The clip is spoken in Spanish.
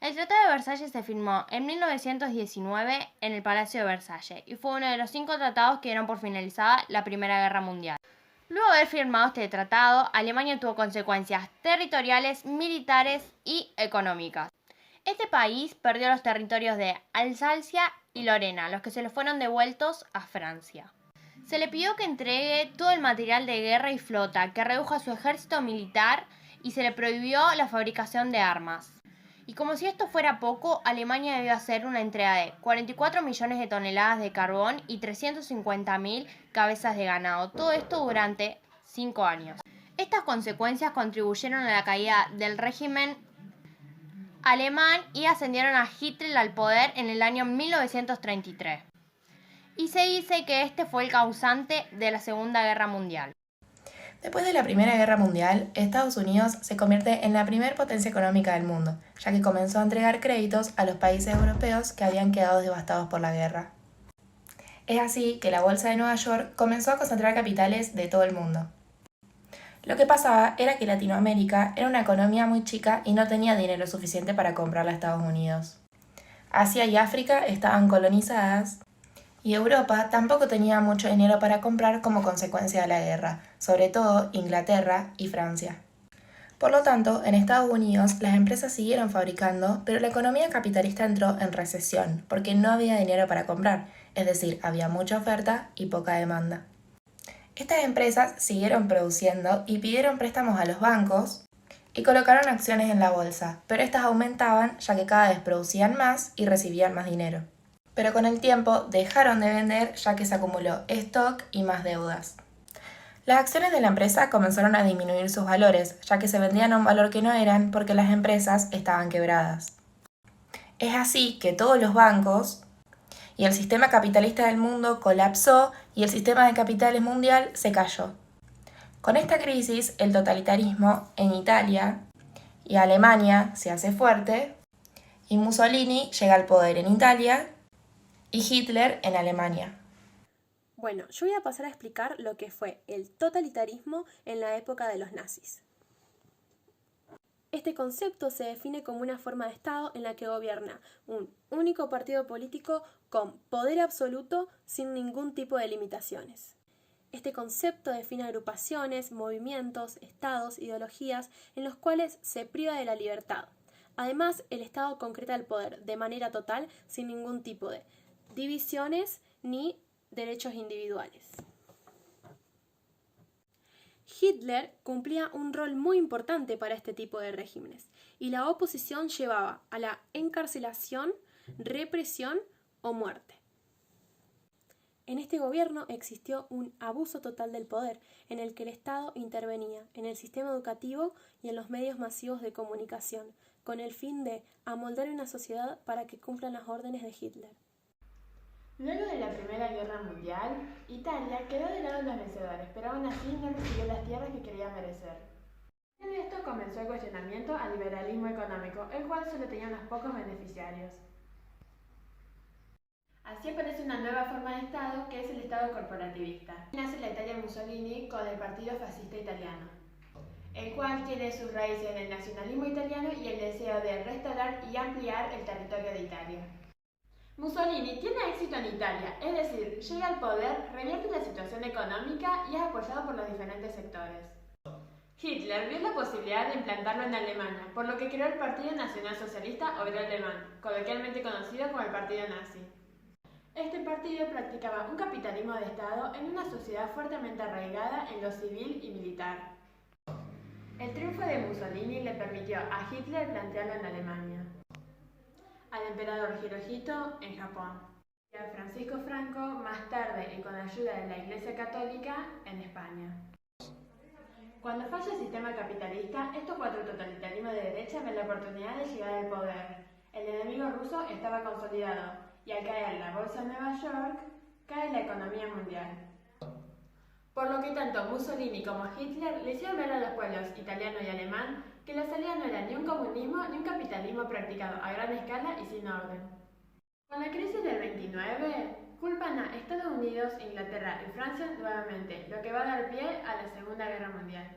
El Tratado de Versalles se firmó en 1919 en el Palacio de Versalles y fue uno de los 5 tratados que dieron por finalizada la Primera Guerra Mundial. Luego de haber firmado este tratado, Alemania tuvo consecuencias territoriales, militares y económicas. Este país perdió los territorios de Alsacia y Lorena, los que se le fueron devueltos a Francia. Se le pidió que entregue todo el material de guerra y flota, que redujo a su ejército militar y se le prohibió la fabricación de armas. Y como si esto fuera poco, Alemania debió hacer una entrega de 44 millones de toneladas de carbón y 350.000 cabezas de ganado. Todo esto durante 5 años. Estas consecuencias contribuyeron a la caída del régimen alemán y ascendieron a Hitler al poder en el año 1933. Y se dice que este fue el causante de la Segunda Guerra Mundial. Después de la Primera Guerra Mundial, Estados Unidos se convierte en la primer potencia económica del mundo, ya que comenzó a entregar créditos a los países europeos que habían quedado devastados por la guerra. Es así que la Bolsa de Nueva York comenzó a concentrar capitales de todo el mundo. Lo que pasaba era que Latinoamérica era una economía muy chica y no tenía dinero suficiente para comprarla a Estados Unidos. Asia y África estaban colonizadas y Europa tampoco tenía mucho dinero para comprar como consecuencia de la guerra, sobre todo Inglaterra y Francia. Por lo tanto, en Estados Unidos las empresas siguieron fabricando, pero la economía capitalista entró en recesión porque no había dinero para comprar, es decir, había mucha oferta y poca demanda. Estas empresas siguieron produciendo y pidieron préstamos a los bancos y colocaron acciones en la bolsa, pero estas aumentaban ya que cada vez producían más y recibían más dinero. Pero con el tiempo dejaron de vender ya que se acumuló stock y más deudas. Las acciones de la empresa comenzaron a disminuir sus valores, ya que se vendían a un valor que no eran porque las empresas estaban quebradas. Es así que todos los bancos y el sistema capitalista del mundo colapsó y el sistema de capitales mundial se cayó. Con esta crisis, el totalitarismo en Italia y Alemania se hace fuerte y Mussolini llega al poder en Italia y Hitler en Alemania. Bueno, yo voy a pasar a explicar lo que fue el totalitarismo en la época de los nazis. Este concepto se define como una forma de Estado en la que gobierna un único partido político con poder absoluto sin ningún tipo de limitaciones. Este concepto define agrupaciones, movimientos, estados, ideologías en los cuales se priva de la libertad. Además, el Estado concreta el poder de manera total sin ningún tipo de divisiones ni derechos individuales. Hitler cumplía un rol muy importante para este tipo de regímenes y la oposición llevaba a la encarcelación, represión o muerte. En este gobierno existió un abuso total del poder en el que el Estado intervenía en el sistema educativo y en los medios masivos de comunicación, con el fin de amoldar una sociedad para que cumplan las órdenes de Hitler. Luego de la Primera Guerra Mundial, Italia quedó del lado de los vencedores, pero aún así no recibió las tierras que quería merecer. En esto comenzó el cuestionamiento al liberalismo económico, el cual solo tenía unos pocos beneficiarios. Así aparece una nueva forma de Estado que es el Estado corporativista. Nace la Italia de Mussolini con el Partido Fascista Italiano, el cual tiene sus raíces en el nacionalismo italiano y el deseo de restaurar y ampliar el territorio de Italia. Mussolini tiene éxito en Italia, es decir, llega al poder, revierte la situación económica y es apoyado por los diferentes sectores. Hitler vio la posibilidad de implantarlo en Alemania, por lo que creó el Partido Nacional Socialista Obrero Alemán, coloquialmente conocido como el Partido Nazi. Este partido practicaba un capitalismo de Estado en una sociedad fuertemente arraigada en lo civil y militar. El triunfo de Mussolini le permitió a Hitler plantearlo en Alemania, al emperador Hirohito en Japón y a Francisco Franco más tarde y con ayuda de la Iglesia Católica en España. Cuando falla el sistema capitalista, estos 4 totalitarismos de derecha ven la oportunidad de llegar al poder. El enemigo ruso estaba consolidado y al caer la bolsa de Nueva York, cae la economía mundial. Por lo que tanto Mussolini como Hitler le hicieron ver a los pueblos italiano y alemán que la salida no era ni un comunismo ni un capitalismo practicado a gran escala y sin orden. Con la crisis del 29, culpan a Estados Unidos, Inglaterra y Francia nuevamente, lo que va a dar pie a la Segunda Guerra Mundial.